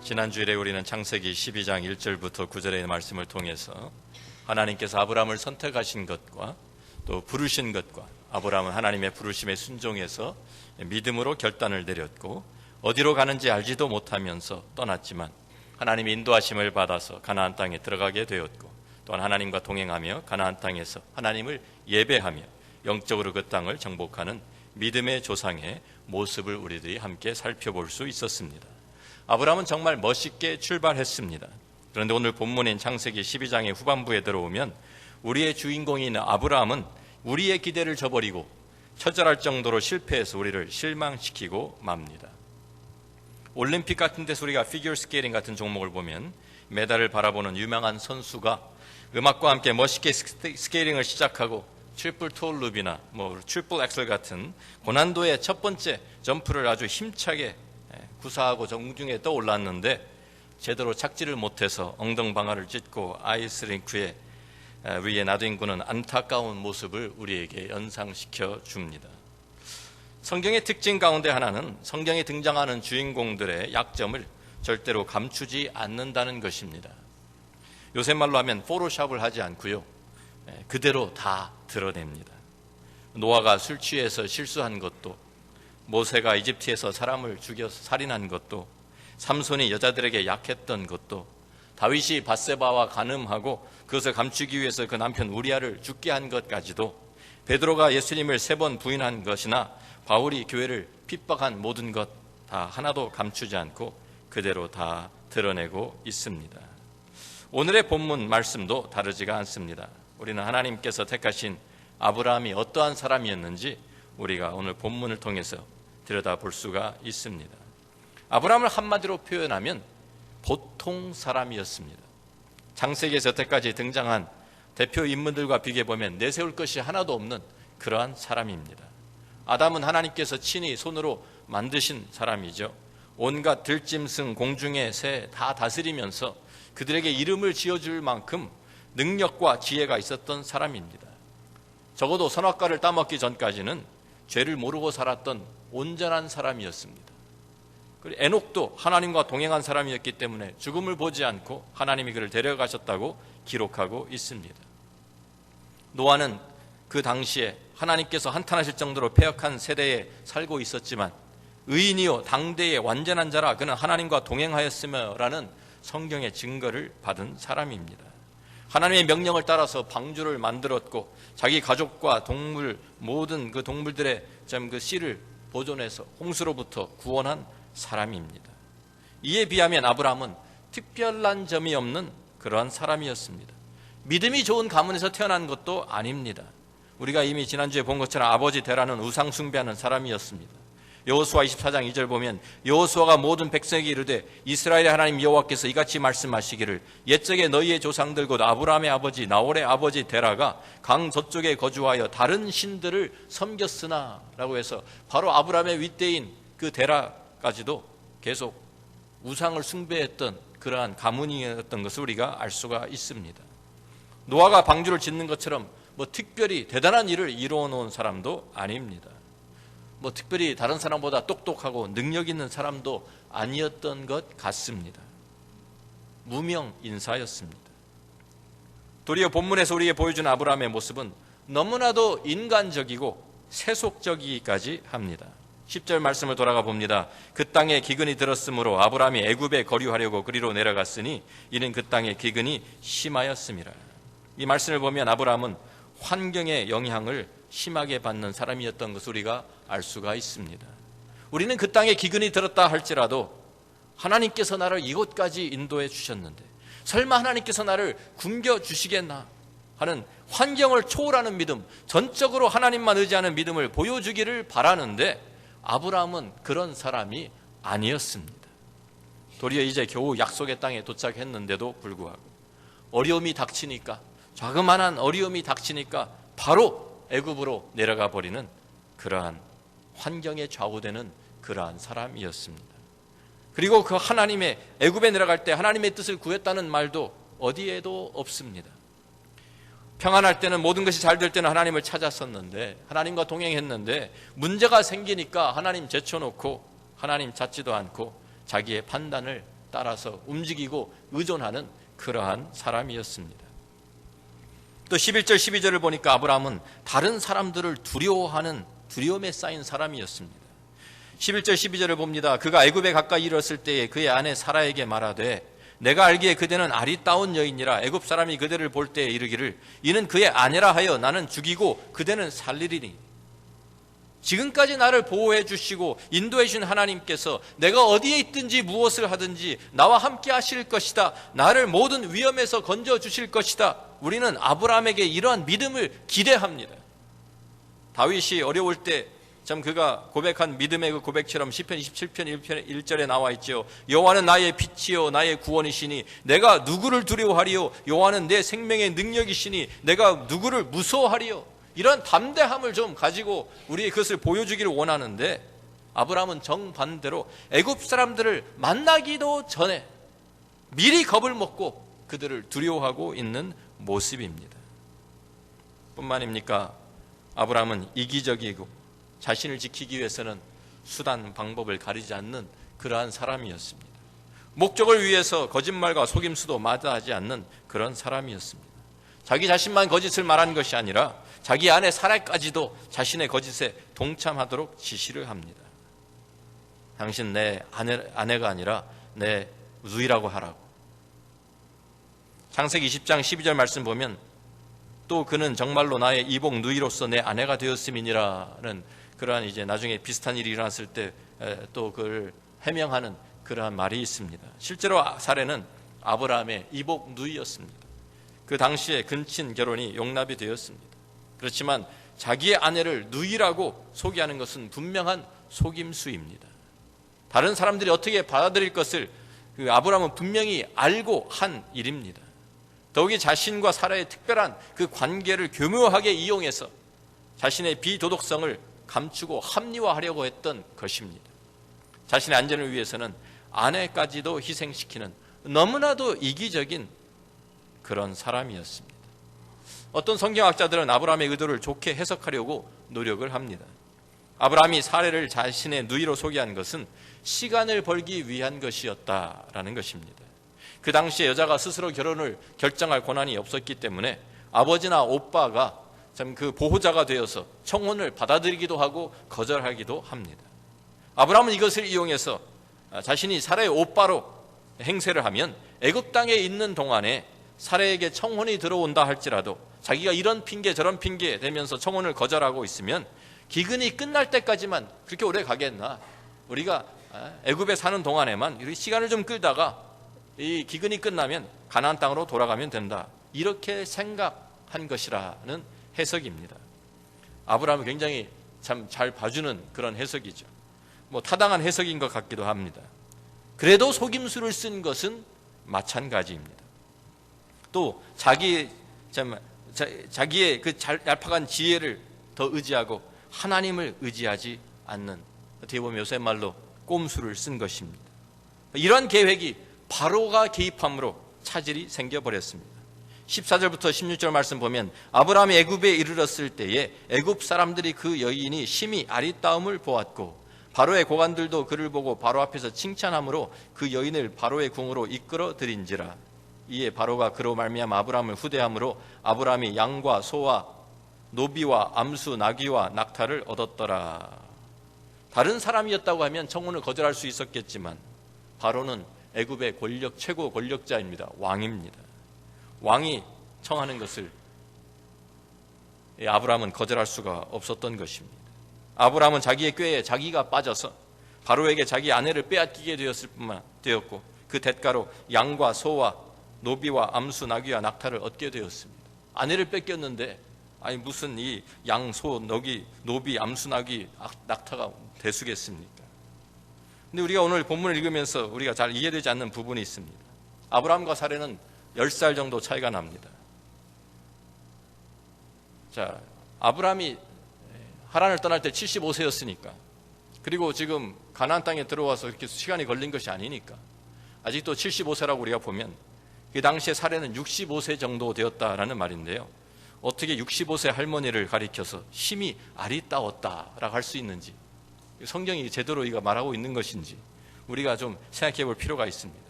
지난 주일에 우리는 창세기 12장 1절부터 9절의 말씀을 통해서 하나님께서 아브라함을 선택하신 것과 또 부르신 것과 아브라함은 하나님의 부르심에 순종해서 믿음으로 결단을 내렸고 어디로 가는지 알지도 못하면서 떠났지만 하나님의 인도하심을 받아서 가나안 땅에 들어가게 되었고 또한 하나님과 동행하며 가나안 땅에서 하나님을 예배하며 영적으로 그 땅을 정복하는 믿음의 조상의 모습을 우리들이 함께 살펴볼 수 있었습니다. 아브라함은 정말 멋있게 출발했습니다. 그런데 오늘 본문인 창세기 12장의 후반부에 들어오면 우리의 주인공인 아브라함은 우리의 기대를 저버리고 처절할 정도로 실패해서 우리를 실망시키고 맙니다. 올림픽 같은 데서 우리가 피겨 스케이팅 같은 종목을 보면 메달을 바라보는 유명한 선수가 음악과 함께 멋있게 스케이팅을 시작하고 트리플 톨룹이나 트리플 엑셀 같은 고난도의 첫 번째 점프를 아주 힘차게 구사하고 정중에 떠올랐는데 제대로 착지를 못해서 엉덩방아를 찢고 아이스링크에 위에 놔둔 안타까운 모습을 우리에게 연상시켜 줍니다. 성경의 특징 가운데 하나는 성경에 등장하는 주인공들의 약점을 절대로 감추지 않는다는 것입니다. 요새 말로 하면 포토샵을 하지 않고요, 그대로 다 드러냅니다. 노아가 술 취해서 실수한 것도, 모세가 이집트에서 사람을 죽여서 살인한 것도, 삼손이 여자들에게 약했던 것도, 다윗이 밧세바와 간음하고 그것을 감추기 위해서 그 남편 우리아를 죽게 한 것까지도, 베드로가 예수님을 3번 부인한 것이나 바울이 교회를 핍박한 모든 것 다 하나도 감추지 않고 그대로 다 드러내고 있습니다. 오늘의 본문 말씀도 다르지가 않습니다. 우리는 하나님께서 택하신 아브라함이 어떠한 사람이었는지 우리가 오늘 본문을 통해서 들여다볼 수가 있습니다. 아브라함을 한마디로 표현하면 보통 사람이었습니다. 창세기에서 여태까지 등장한 대표 인물들과 비교해보면 내세울 것이 하나도 없는 그러한 사람입니다. 아담은 하나님께서 친히 손으로 만드신 사람이죠. 온갖 들짐승, 공중의 새 다 다스리면서 그들에게 이름을 지어줄 만큼 능력과 지혜가 있었던 사람입니다. 적어도 선악과를 따먹기 전까지는 죄를 모르고 살았던 온전한 사람이었습니다. 그리고 에녹도 하나님과 동행한 사람이었기 때문에 죽음을 보지 않고 하나님이 그를 데려가셨다고 기록하고 있습니다. 노아는 그 당시에 하나님께서 한탄하실 정도로 패역한 세대에 살고 있었지만 의인이요 당대의 완전한 자라 그는 하나님과 동행하였으며라는 성경의 증거를 받은 사람입니다. 하나님의 명령을 따라서 방주를 만들었고 자기 가족과 동물, 모든 그 동물들의 그 씨를 보존해서 홍수로부터 구원한 사람입니다. 이에 비하면 아브라함은 특별한 점이 없는 그러한 사람이었습니다. 믿음이 좋은 가문에서 태어난 것도 아닙니다. 우리가 이미 지난주에 본 것처럼 아버지 데라는 우상 숭배하는 사람이었습니다. 여호수아 24장 2절 보면 여호수아가 모든 백성에게 이르되 이스라엘의 하나님 여호와께서 이같이 말씀하시기를 옛적에 너희의 조상들 곧 아브라함의 아버지 나홀의 아버지 데라가 강 저쪽에 거주하여 다른 신들을 섬겼으나 라고 해서 바로 아브라함의 윗대인 그 데라까지도 계속 우상을 숭배했던 그러한 가문이었던 것을 우리가 알 수가 있습니다. 노아가 방주를 짓는 것처럼 특별히 대단한 일을 이루어 놓은 사람도 아닙니다. 특별히 다른 사람보다 똑똑하고 능력 있는 사람도 아니었던 것 같습니다. 무명 인사였습니다. 도리어 본문에서 우리에게 보여준 아브라함의 모습은 너무나도 인간적이고 세속적이기까지 합니다. 10절 말씀을 돌아가 봅니다. 그 땅에 기근이 들었으므로 아브라함이 애굽에 거류하려고 그리로 내려갔으니 이는 그 땅에 기근이 심하였음이라. 이 말씀을 보면 아브라함은 환경의 영향을 심하게 받는 사람이었던 것을 우리가 알 수가 있습니다. 우리는 그 땅에 기근이 들었다 할지라도 하나님께서 나를 이곳까지 인도해 주셨는데 설마 하나님께서 나를 굶겨주시겠나 하는 환경을 초월하는 믿음, 전적으로 하나님만 의지하는 믿음을 보여주기를 바라는데 아브라함은 그런 사람이 아니었습니다. 도리어 이제 겨우 약속의 땅에 도착했는데도 불구하고 어려움이 닥치니까, 자그마한 어려움이 닥치니까 바로 애굽으로 내려가 버리는 그러한 환경에 좌우되는 그러한 사람이었습니다. 그리고 그 하나님의 애굽에 내려갈 때 하나님의 뜻을 구했다는 말도 어디에도 없습니다. 평안할 때는 모든 것이 잘 될 때는 하나님을 찾았었는데 하나님과 동행했는데 문제가 생기니까 하나님 제쳐놓고 하나님 찾지도 않고 자기의 판단을 따라서 움직이고 의존하는 그러한 사람이었습니다. 또 11절 12절을 보니까 아브라함은 다른 사람들을 두려워하는 두려움에 쌓인 사람이었습니다. 11절 12절을 봅니다. 그가 애굽에 가까이 이르렀을 때에 그의 아내 사라에게 말하되 내가 알기에 그대는 아리따운 여인이라 애굽 사람이 그대를 볼 때에 이르기를 이는 그의 아내라 하여 나는 죽이고 그대는 살리리니 지금까지 나를 보호해 주시고 인도해 주신 하나님께서 내가 어디에 있든지 무엇을 하든지 나와 함께 하실 것이다. 나를 모든 위험에서 건져 주실 것이다. 우리는 아브라함에게 이러한 믿음을 기대합니다. 다윗이 어려울 때 참 그가 고백한 믿음의 그 고백처럼 시편 27편 1절에 나와 있죠. 여호와는 나의 빛이요 나의 구원이시니 내가 누구를 두려워하리요. 여호와는 내 생명의 능력이시니 내가 누구를 무서워하리요. 이런 담대함을 좀 가지고 우리의 그것을 보여주기를 원하는데 아브라함은 정반대로 애굽 사람들을 만나기도 전에 미리 겁을 먹고 그들을 두려워하고 있는 모습입니다. 뿐만입니까? 아브라함은 이기적이고 자신을 지키기 위해서는 수단 방법을 가리지 않는 그러한 사람이었습니다. 목적을 위해서 거짓말과 속임수도 마다하지 않는 그런 사람이었습니다. 자기 자신만 거짓을 말한 것이 아니라 자기 아내 사라까지도 자신의 거짓에 동참하도록 지시를 합니다. 당신 내 아내가 아니라 내 누이라고 하라고. 창세기 20장 12절 말씀 보면 또 그는 정말로 나의 이복 누이로서 내 아내가 되었음이니라는 그러한 이제 나중에 비슷한 일이 일어났을 때 또 그걸 해명하는 그러한 말이 있습니다. 실제로 사라는 아브라함의 이복 누이였습니다. 그 당시에 근친 결혼이 용납이 되었습니다. 그렇지만 자기의 아내를 누이라고 소개하는 것은 분명한 속임수입니다. 다른 사람들이 어떻게 받아들일 것을 그 아브라함은 분명히 알고 한 일입니다. 더욱이 자신과 사라의 특별한 그 관계를 교묘하게 이용해서 자신의 비도덕성을 감추고 합리화하려고 했던 것입니다. 자신의 안전을 위해서는 아내까지도 희생시키는 너무나도 이기적인 그런 사람이었습니다. 어떤 성경학자들은 아브라함의 의도를 좋게 해석하려고 노력을 합니다. 아브라함이 사라를 자신의 누이로 소개한 것은 시간을 벌기 위한 것이었다라는 것입니다. 그 당시에 여자가 스스로 결혼을 결정할 권한이 없었기 때문에 아버지나 오빠가 참 그 보호자가 되어서 청혼을 받아들이기도 하고 거절하기도 합니다. 아브라함은 이것을 이용해서 자신이 사라의 오빠로 행세를 하면 애굽 땅에 있는 동안에 사라에게 청혼이 들어온다 할지라도 자기가 이런 핑계 저런 핑계 대면서 청혼을 거절하고 있으면 기근이 끝날 때까지만 그렇게 오래 가겠나? 우리가 애굽에 사는 동안에만 이렇게 시간을 좀 끌다가 이 기근이 끝나면 가나안 땅으로 돌아가면 된다. 이렇게 생각한 것이라는 해석입니다. 아브라함은 굉장히 참 잘 봐주는 그런 해석이죠. 뭐 타당한 해석인 것 같기도 합니다. 그래도 속임수를 쓴 것은 마찬가지입니다. 또 자기의 그 얄팍한 지혜를 더 의지하고 하나님을 의지하지 않는 어떻게 보면 요새 말로 꼼수를 쓴 것입니다. 이러한 계획이 바로가 개입함으로 차질이 생겨버렸습니다. 14절부터 16절 말씀 보면 아브라함이 애굽에 이르렀을 때에 애굽 사람들이 그 여인이 심히 아리따움을 보았고 바로의 고관들도 그를 보고 바로 앞에서 칭찬함으로 그 여인을 바로의 궁으로 이끌어 들인지라. 이에 바로가 그로 말미암아 아브라함을 후대함으로 아브라함이 양과 소와 노비와 암수 나귀와 낙타를 얻었더라. 다른 사람이었다고 하면 청혼을 거절할 수 있었겠지만 바로는 애굽의 최고 권력자입니다. 왕입니다. 왕이 청하는 것을 아브라함은 거절할 수가 없었던 것입니다. 아브라함은 자기의 꾀에 자기가 빠져서 바로에게 자기 아내를 빼앗기게 되었고 그 대가로 양과 소와 노비와 암수 나귀와 낙타를 얻게 되었습니다. 아내를 뺏겼는데 아니 무슨 이 양, 소, 노비, 암수, 나귀, 낙타가 대수겠습니까? 근데 우리가 오늘 본문을 읽으면서 우리가 잘 이해되지 않는 부분이 있습니다. 아브라함과 사라는 10살 정도 차이가 납니다. 자, 아브라함이 하란을 떠날 때 75세였으니까 그리고 지금 가나안 땅에 들어와서 이렇게 시간이 걸린 것이 아니니까 아직도 75세라고 우리가 보면 그 당시에 사라는 65세 정도 되었다라는 말인데요. 어떻게 65세 할머니를 가리켜서 심히 아리따웠다라고 할 수 있는지 성경이 제대로 이거 말하고 있는 것인지 우리가 좀 생각해 볼 필요가 있습니다.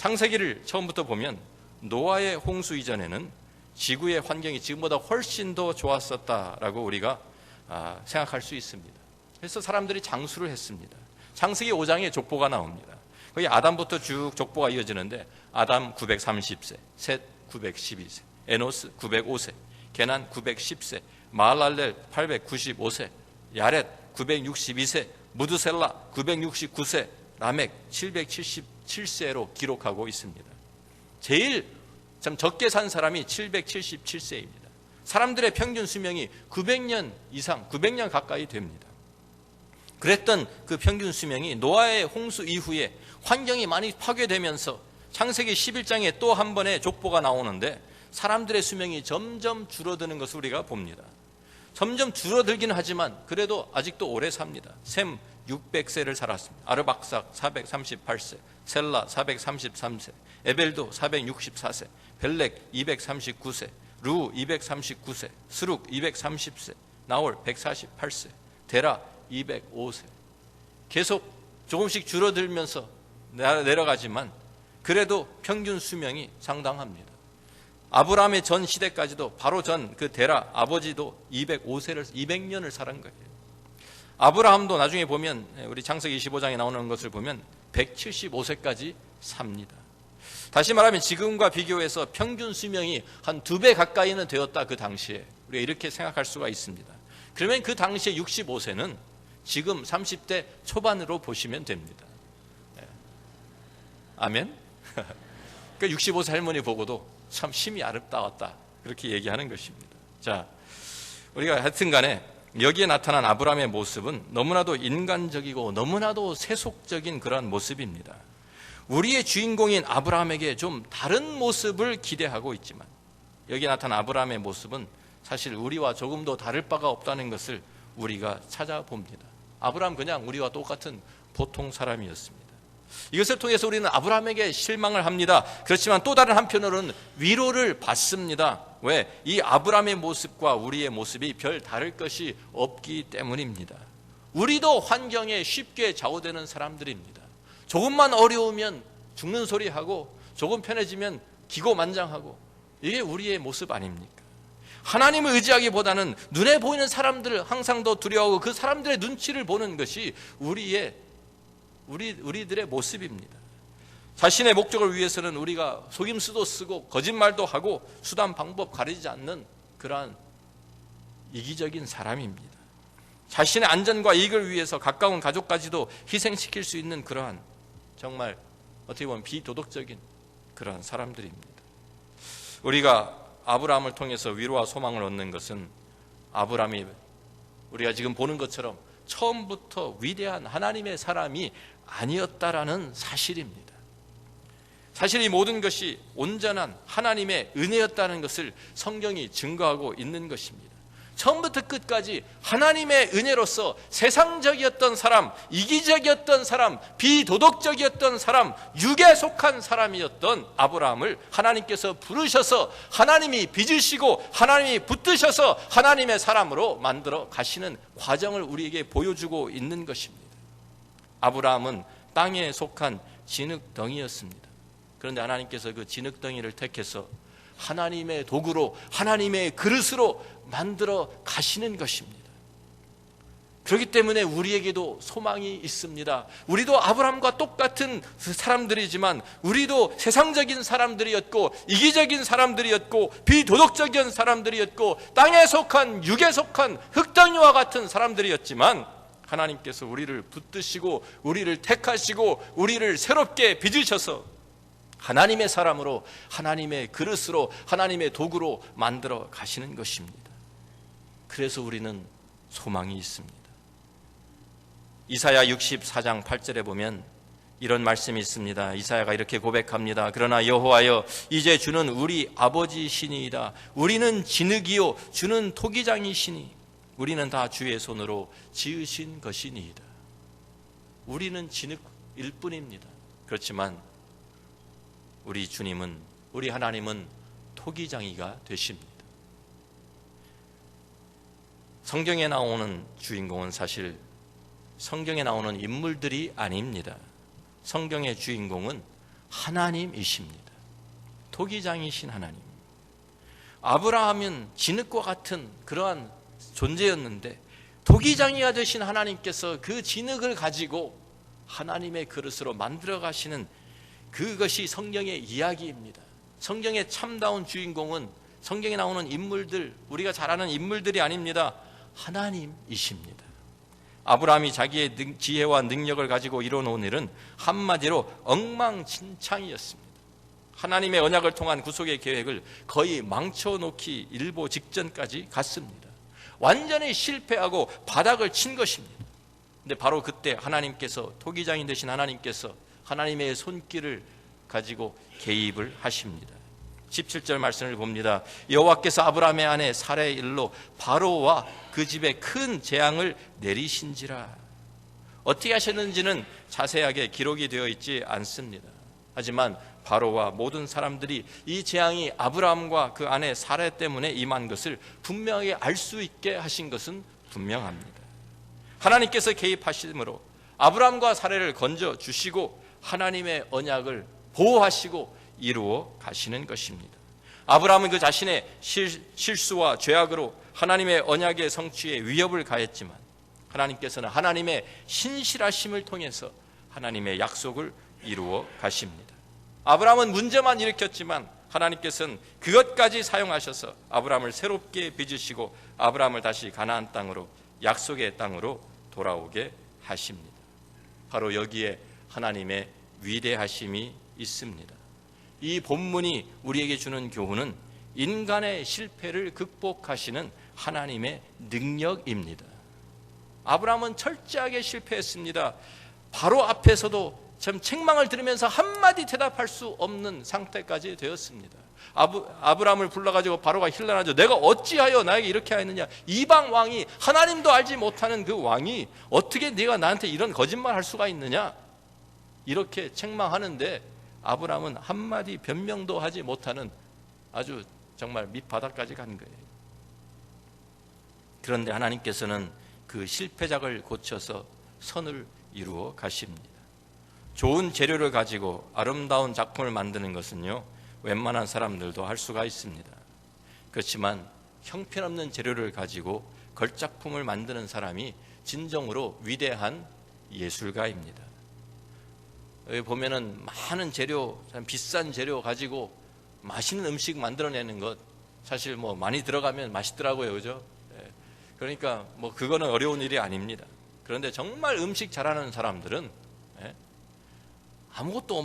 창세기를 처음부터 보면 노아의 홍수 이전에는 지구의 환경이 지금보다 훨씬 더 좋았었다라고 우리가 생각할 수 있습니다. 그래서 사람들이 장수를 했습니다. 창세기 5장에 족보가 나옵니다. 거기 아담부터 쭉 족보가 이어지는데 아담 930세, 셋 912세, 에노스 905세, 게난 910세, 마할랄렐 895세, 야렛 962세, 무드셀라 969세, 라멕 777세로 기록하고 있습니다. 제일 참 적게 산 사람이 777세입니다. 사람들의 평균 수명이 900년 이상, 900년 가까이 됩니다. 그랬던 그 평균 수명이 노아의 홍수 이후에 환경이 많이 파괴되면서 창세기 11장에 또 한 번의 족보가 나오는데 사람들의 수명이 점점 줄어드는 것을 우리가 봅니다. 점점 줄어들긴 하지만 그래도 아직도 오래 삽니다. 셈 600세를 살았습니다. 아르박삭 438세, 셀라 433세, 에벨도 464세, 벨렉 239세, 루 239세, 스룩 230세, 나홀 148세, 데라 205세. 계속 조금씩 줄어들면서 내려가지만 그래도 평균 수명이 상당합니다. 아브라함의 전 시대까지도 바로 전 그 데라 아버지도 200년을 살은 거예요. 아브라함도 나중에 보면 우리 창세기 25장에 나오는 것을 보면 175세까지 삽니다. 다시 말하면 지금과 비교해서 평균 수명이 한 2배 가까이는 되었다. 그 당시에 우리가 이렇게 생각할 수가 있습니다. 그러면 그 당시에 65세는 지금 30대 초반으로 보시면 됩니다. 아멘? 그 65세 할머니 보고도 참 심히 아름다웠다. 그렇게 얘기하는 것입니다. 자, 우리가 하여튼 간에 여기에 나타난 아브라함의 모습은 너무나도 인간적이고 너무나도 세속적인 그런 모습입니다. 우리의 주인공인 아브라함에게 좀 다른 모습을 기대하고 있지만 여기에 나타난 아브라함의 모습은 사실 우리와 조금도 다를 바가 없다는 것을 우리가 찾아봅니다. 아브라함 그냥 우리와 똑같은 보통 사람이었습니다. 이것을 통해서 우리는 아브라함에게 실망을 합니다. 그렇지만 또 다른 한편으로는 위로를 받습니다. 왜? 이 아브라함의 모습과 우리의 모습이 별 다를 것이 없기 때문입니다. 우리도 환경에 쉽게 좌우되는 사람들입니다. 조금만 어려우면 죽는 소리 하고 조금 편해지면 기고만장하고 이게 우리의 모습 아닙니까? 하나님을 의지하기보다는 눈에 보이는 사람들을 항상 더 두려워하고 그 사람들의 눈치를 보는 것이 우리들의 모습입니다. 자신의 목적을 위해서는 우리가 속임수도 쓰고 거짓말도 하고 수단 방법 가리지 않는 그러한 이기적인 사람입니다. 자신의 안전과 이익을 위해서 가까운 가족까지도 희생시킬 수 있는 그러한 정말 어떻게 보면 비도덕적인 그러한 사람들입니다. 우리가 아브라함을 통해서 위로와 소망을 얻는 것은 아브라함이 우리가 지금 보는 것처럼 처음부터 위대한 하나님의 사람이 아니었다라는 사실입니다. 사실 이 모든 것이 온전한 하나님의 은혜였다는 것을 성경이 증거하고 있는 것입니다. 처음부터 끝까지 하나님의 은혜로서 세상적이었던 사람, 이기적이었던 사람, 비도덕적이었던 사람, 육에 속한 사람이었던 아브라함을 하나님께서 부르셔서 하나님이 빚으시고 하나님이 붙드셔서 하나님의 사람으로 만들어 가시는 과정을 우리에게 보여주고 있는 것입니다. 아브라함은 땅에 속한 진흙덩이였습니다. 그런데 하나님께서 그 진흙덩이를 택해서 하나님의 도구로 하나님의 그릇으로 만들어 가시는 것입니다. 그렇기 때문에 우리에게도 소망이 있습니다. 우리도 아브라함과 똑같은 사람들이지만 우리도 세상적인 사람들이었고 이기적인 사람들이었고 비도덕적인 사람들이었고 땅에 속한 육에 속한 흙덩이와 같은 사람들이었지만 하나님께서 우리를 붙드시고 우리를 택하시고 우리를 새롭게 빚으셔서 하나님의 사람으로 하나님의 그릇으로 하나님의 도구로 만들어 가시는 것입니다. 그래서 우리는 소망이 있습니다. 이사야 64장 8절에 보면 이런 말씀이 있습니다. 이사야가 이렇게 고백합니다. 그러나 여호와여 이제 주는 우리 아버지시니이다. 우리는 진흙이요 주는 토기장이시니 우리는 다 주의 손으로 지으신 것이니이다. 우리는 진흙일 뿐입니다. 그렇지만 우리 주님은, 우리 하나님은 토기장이가 되십니다. 성경에 나오는 주인공은 사실 성경에 나오는 인물들이 아닙니다. 성경의 주인공은 하나님이십니다. 토기장이신 하나님. 아브라함은 진흙과 같은 그러한 존재였는데 토기장이가 되신 하나님께서 그 진흙을 가지고 하나님의 그릇으로 만들어 가시는 그것이 성경의 이야기입니다. 성경의 참다운 주인공은 성경에 나오는 인물들, 우리가 잘 아는 인물들이 아닙니다. 하나님이십니다. 아브라함이 자기의 지혜와 능력을 가지고 이뤄놓은 일은 한마디로 엉망진창이었습니다. 하나님의 언약을 통한 구속의 계획을 거의 망쳐놓기 일보 직전까지 갔습니다. 완전히 실패하고 바닥을 친 것입니다. 근데 바로 그때 하나님께서, 토기장이 되신 하나님께서 하나님의 손길을 가지고 개입을 하십니다. 17절 말씀을 봅니다. 여호와께서 아브라함의 아내 사라의 일로 바로와 그 집에 큰 재앙을 내리신지라. 어떻게 하셨는지는 자세하게 기록이 되어 있지 않습니다. 하지만 바로와 모든 사람들이 이 재앙이 아브라함과 그 아내 사라 때문에 임한 것을 분명하게 알 수 있게 하신 것은 분명합니다. 하나님께서 개입하심으로 아브라함과 사라를 건져 주시고 하나님의 언약을 보호하시고 이루어 가시는 것입니다. 아브라함은 그 자신의 실수와 죄악으로 하나님의 언약의 성취에 위협을 가했지만 하나님께서는 하나님의 신실하심을 통해서 하나님의 약속을 이루어 가십니다. 아브라함은 문제만 일으켰지만 하나님께서는 그것까지 사용하셔서 아브라함을 새롭게 빚으시고 아브라함을 다시 가나안 땅으로, 약속의 땅으로 돌아오게 하십니다. 바로 여기에 하나님의 위대하심이 있습니다. 이 본문이 우리에게 주는 교훈은 인간의 실패를 극복하시는 하나님의 능력입니다. 아브라함은 철저하게 실패했습니다. 바로 앞에서도 참 책망을 들으면서 한마디 대답할 수 없는 상태까지 되었습니다. 아브라함을 불러가지고 바로가 힐난하죠. 내가 어찌하여 나에게 이렇게 하였느냐. 이방 왕이, 하나님도 알지 못하는 그 왕이 어떻게 네가 나한테 이런 거짓말 할 수가 있느냐, 이렇게 책망하는데 아브라함은 한마디 변명도 하지 못하는 아주 정말 밑바닥까지 간 거예요. 그런데 하나님께서는 그 실패작을 고쳐서 선을 이루어 가십니다. 좋은 재료를 가지고 아름다운 작품을 만드는 것은요, 웬만한 사람들도 할 수가 있습니다. 그렇지만 형편없는 재료를 가지고 걸작품을 만드는 사람이 진정으로 위대한 예술가입니다. 여기 보면은 많은 재료, 비싼 재료 가지고 맛있는 음식 만들어내는 것, 사실 뭐 많이 들어가면 맛있더라고요, 그죠? 그러니까 뭐 그거는 어려운 일이 아닙니다. 그런데 정말 음식 잘하는 사람들은 아무것도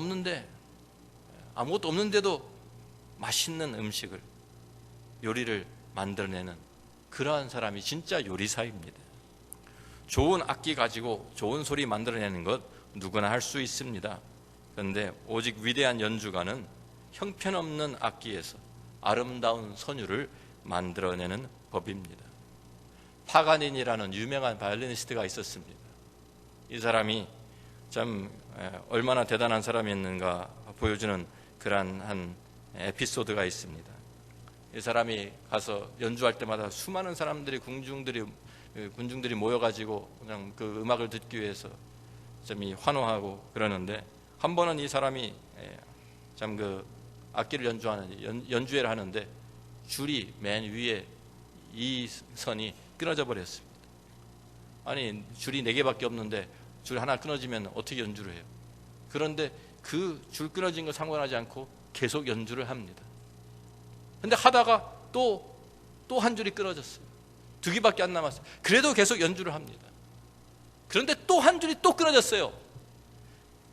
없는데도 맛있는 음식을, 요리를 만들어내는 그러한 사람이 진짜 요리사입니다. 좋은 악기 가지고 좋은 소리 만들어내는 것 누구나 할 수 있습니다. 그런데 오직 위대한 연주가는 형편없는 악기에서 아름다운 선율을 만들어내는 법입니다. 파가니니라는 유명한 바이올리니스트가 있었습니다. 이 사람이 참 얼마나 대단한 사람이었는가 보여주는 그러한 한 에피소드가 있습니다. 이 사람이 가서 연주할 때마다 수많은 사람들이, 군중들이 모여가지고 그냥 그 음악을 듣기 위해서 좀 환호하고 그러는데, 한 번은 이 사람이 참 그 악기를 연주회를 하는데 줄이 맨 위에 이 선이 끊어져 버렸습니다. 아니, 줄이 4개밖에 없는데 줄 하나 끊어지면 어떻게 연주를 해요? 그런데 그 줄 끊어진 거 상관하지 않고 계속 연주를 합니다. 근데 하다가 또 한 줄이 끊어졌어요. 2개밖에 안 남았어요. 그래도 계속 연주를 합니다. 그런데 또 한 줄이 또 끊어졌어요.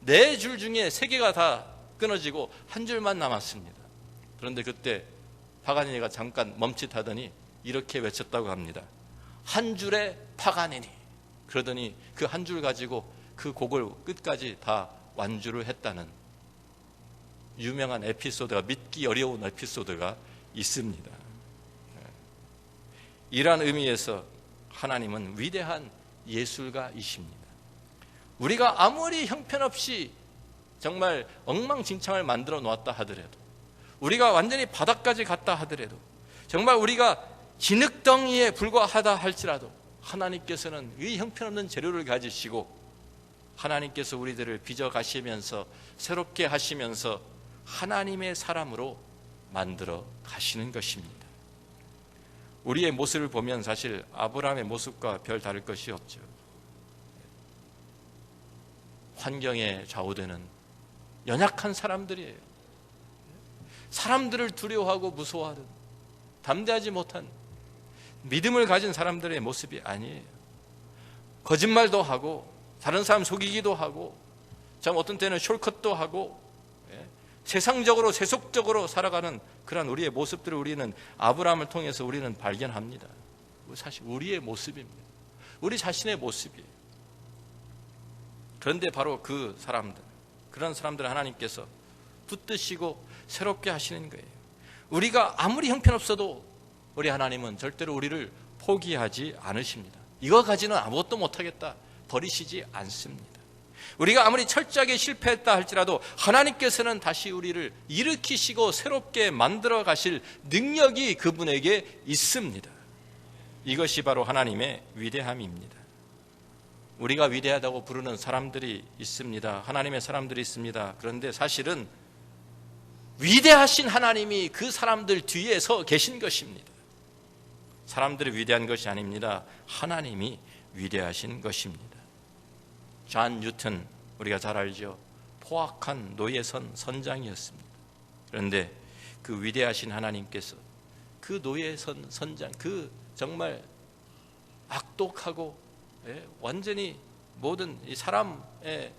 4줄 중에 3개가 다 끊어지고 한 줄만 남았습니다. 그런데 그때 파가니니가 잠깐 멈칫하더니 이렇게 외쳤다고 합니다. 한 줄의 파가니니. 그러더니 그 한 줄 가지고 그 곡을 끝까지 다 완주를 했다는 유명한 에피소드가, 믿기 어려운 에피소드가 있습니다. 이러한 의미에서 하나님은 위대한 예술가이십니다. 우리가 아무리 형편없이 정말 엉망진창을 만들어 놓았다 하더라도, 우리가 완전히 바닥까지 갔다 하더라도, 정말 우리가 진흙덩이에 불과하다 할지라도 하나님께서는 이 형편없는 재료를 가지시고 하나님께서 우리들을 빚어 가시면서 새롭게 하시면서 하나님의 사람으로 만들어 가시는 것입니다. 우리의 모습을 보면 사실 아브라함의 모습과 별 다를 것이 없죠. 환경에 좌우되는 연약한 사람들이에요. 사람들을 두려워하고 무서워하는 담대하지 못한 믿음을 가진 사람들의 모습이 아니에요. 거짓말도 하고 다른 사람 속이기도 하고 참 어떤 때는 숄컷도 하고 세상적으로 세속적으로 살아가는 그런 우리의 모습들을 우리는 아브라함을 통해서 우리는 발견합니다. 사실 우리의 모습입니다. 우리 자신의 모습이에요. 그런데 바로 그 사람들, 그런 사람들을 하나님께서 붙드시고 새롭게 하시는 거예요. 우리가 아무리 형편없어도 우리 하나님은 절대로 우리를 포기하지 않으십니다. 이거 가지는 아무것도 못하겠다 버리시지 않습니다. 우리가 아무리 철저하게 실패했다 할지라도 하나님께서는 다시 우리를 일으키시고 새롭게 만들어 가실 능력이 그분에게 있습니다. 이것이 바로 하나님의 위대함입니다. 우리가 위대하다고 부르는 사람들이 있습니다. 하나님의 사람들이 있습니다. 그런데 사실은 위대하신 하나님이 그 사람들 뒤에 서 계신 것입니다. 사람들이 위대한 것이 아닙니다. 하나님이 위대하신 것입니다. 존 뉴턴, 우리가 잘 알죠. 포악한 노예선 선장이었습니다. 그런데 그 위대하신 하나님께서 그 노예선 선장, 그 정말 악독하고 완전히 모든 이 사람의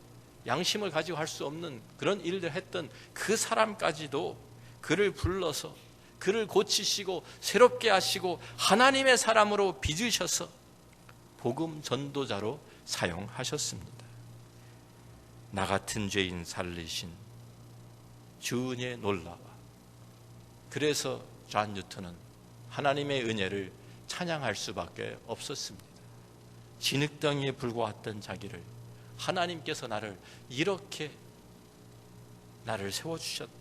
양심을 가지고 할 수 없는 그런 일을 했던 그 사람까지도 그를 불러서 그를 고치시고 새롭게 하시고 하나님의 사람으로 빚으셔서 복음 전도자로 사용하셨습니다. 나 같은 죄인 살리신 주 은혜의 놀라와. 그래서 존 뉴턴은 하나님의 은혜를 찬양할 수밖에 없었습니다. 진흙덩이에 불과했던 자기를 하나님께서 나를 이렇게 나를 세워주셨다,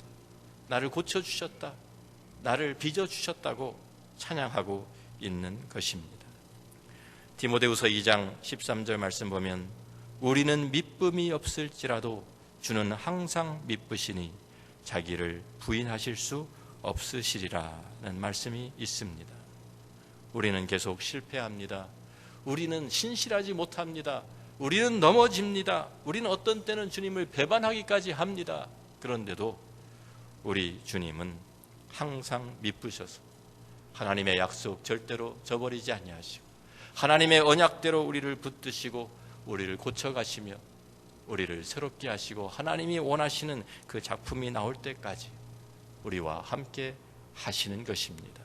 나를 고쳐주셨다, 나를 빚어주셨다고 찬양하고 있는 것입니다. 디모데후서 2장 13절 말씀 보면 우리는 미쁨이 없을지라도 주는 항상 미쁘시니 자기를 부인하실 수 없으시리라는 말씀이 있습니다. 우리는 계속 실패합니다. 우리는 신실하지 못합니다. 우리는 넘어집니다. 우리는 어떤 때는 주님을 배반하기까지 합니다. 그런데도 우리 주님은 항상 미쁘셔서 하나님의 약속 절대로 저버리지 아니하시고 하나님의 언약대로 우리를 붙드시고 우리를 고쳐가시며 우리를 새롭게 하시고 하나님이 원하시는 그 작품이 나올 때까지 우리와 함께 하시는 것입니다.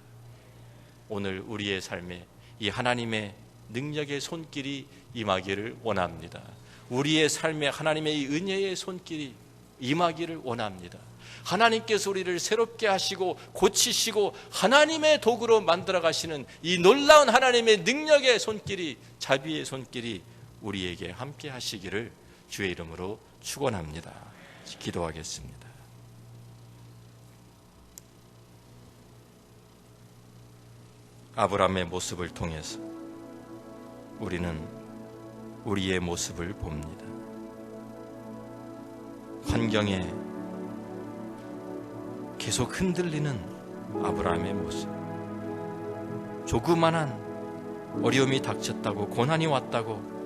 오늘 우리의 삶에 이 하나님의 능력의 손길이 임하기를 원합니다. 우리의 삶에 하나님의 이 은혜의 손길이 임하기를 원합니다. 하나님께서 우리를 새롭게 하시고 고치시고 하나님의 도구로 만들어 가시는 이 놀라운 하나님의 능력의 손길이, 자비의 손길이 우리에게 함께 하시기를 주의 이름으로 축원합니다. 기도하겠습니다. 아브라함의 모습을 통해서 우리는 우리의 모습을 봅니다. 환경에 계속 흔들리는 아브라함의 모습, 조그만한 어려움이 닥쳤다고, 고난이 왔다고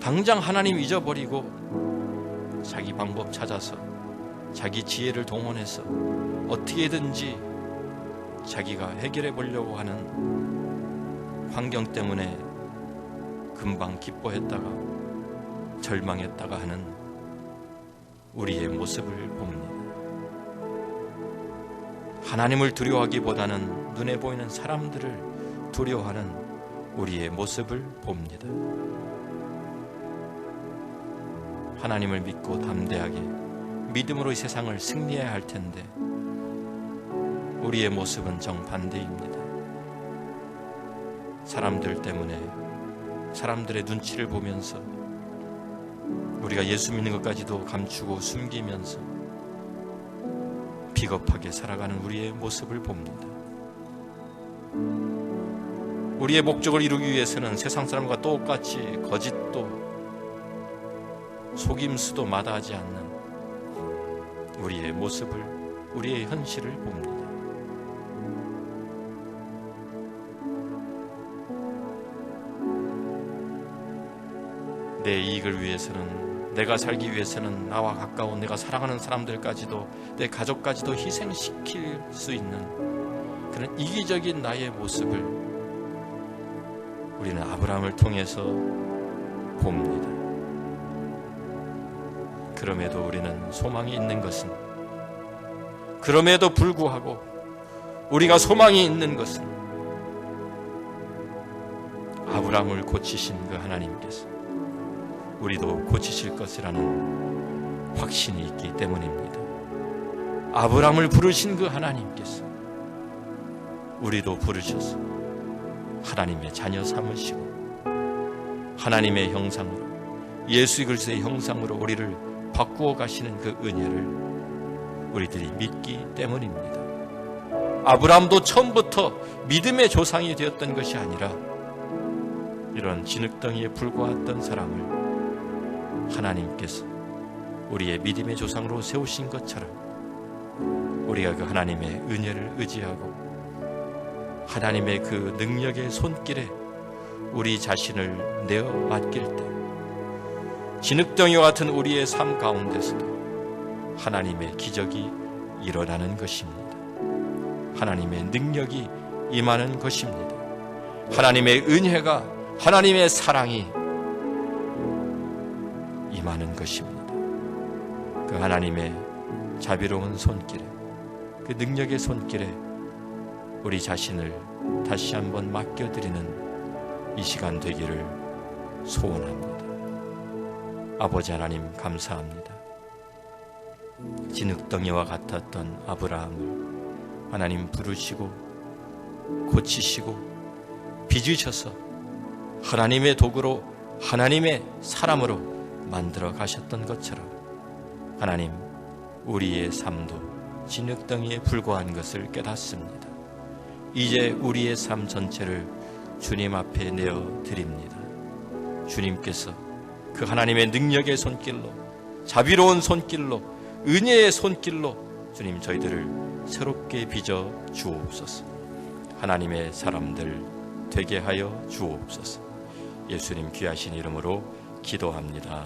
당장 하나님 잊어버리고 자기 방법 찾아서 자기 지혜를 동원해서 어떻게든지 자기가 해결해 보려고 하는 환경 때문에 금방 기뻐했다가 절망했다가 하는 우리의 모습을 봅니다. 하나님을 두려워하기보다는 눈에 보이는 사람들을 두려워하는 우리의 모습을 봅니다. 하나님을 믿고 담대하게 믿음으로 이 세상을 승리해야 할 텐데 우리의 모습은 정반대입니다. 사람들 때문에 사람들의 눈치를 보면서 우리가 예수 믿는 것까지도 감추고 숨기면서 비겁하게 살아가는 우리의 모습을 봅니다. 우리의 목적을 이루기 위해서는 세상 사람과 똑같이 거짓도 속임수도 마다하지 않는 우리의 모습을, 우리의 현실을 봅니다. 내 이익을 위해서는, 내가 살기 위해서는 나와 가까운 내가 사랑하는 사람들까지도, 내 가족까지도 희생시킬 수 있는 그런 이기적인 나의 모습을 우리는 아브라함을 통해서 봅니다. 그럼에도 우리는 소망이 있는 것은, 그럼에도 불구하고 우리가 소망이 있는 것은 아브라함을 고치신 그 하나님께서 우리도 고치실 것이라는 확신이 있기 때문입니다. 아브라함을 부르신 그 하나님께서 우리도 부르셔서 하나님의 자녀 삼으시고 하나님의 형상으로, 예수 그리스도의 형상으로 우리를 바꾸어 가시는 그 은혜를 우리들이 믿기 때문입니다. 아브라함도 처음부터 믿음의 조상이 되었던 것이 아니라 이런 진흙덩이에 불과했던 사람을 하나님께서 우리의 믿음의 조상으로 세우신 것처럼 우리가 그 하나님의 은혜를 의지하고 하나님의 그 능력의 손길에 우리 자신을 내어 맡길 때 진흙덩이와 같은 우리의 삶 가운데서도 하나님의 기적이 일어나는 것입니다. 하나님의 능력이 임하는 것입니다. 하나님의 은혜가, 하나님의 사랑이 임하는 것입니다. 그 하나님의 자비로운 손길에, 그 능력의 손길에 우리 자신을 다시 한번 맡겨드리는 이 시간 되기를 소원합니다. 아버지 하나님 감사합니다. 진흙덩이와 같았던 아브라함을 하나님 부르시고 고치시고 빚으셔서 하나님의 도구로, 하나님의 사람으로 만들어 가셨던 것처럼 하나님, 우리의 삶도 진흙덩이에 불과한 것을 깨닫습니다. 이제 우리의 삶 전체를 주님 앞에 내어 드립니다. 주님께서 그 하나님의 능력의 손길로, 자비로운 손길로, 은혜의 손길로 주님 저희들을 새롭게 빚어 주옵소서. 하나님의 사람들 되게 하여 주옵소서. 예수님 귀하신 이름으로 기도합니다.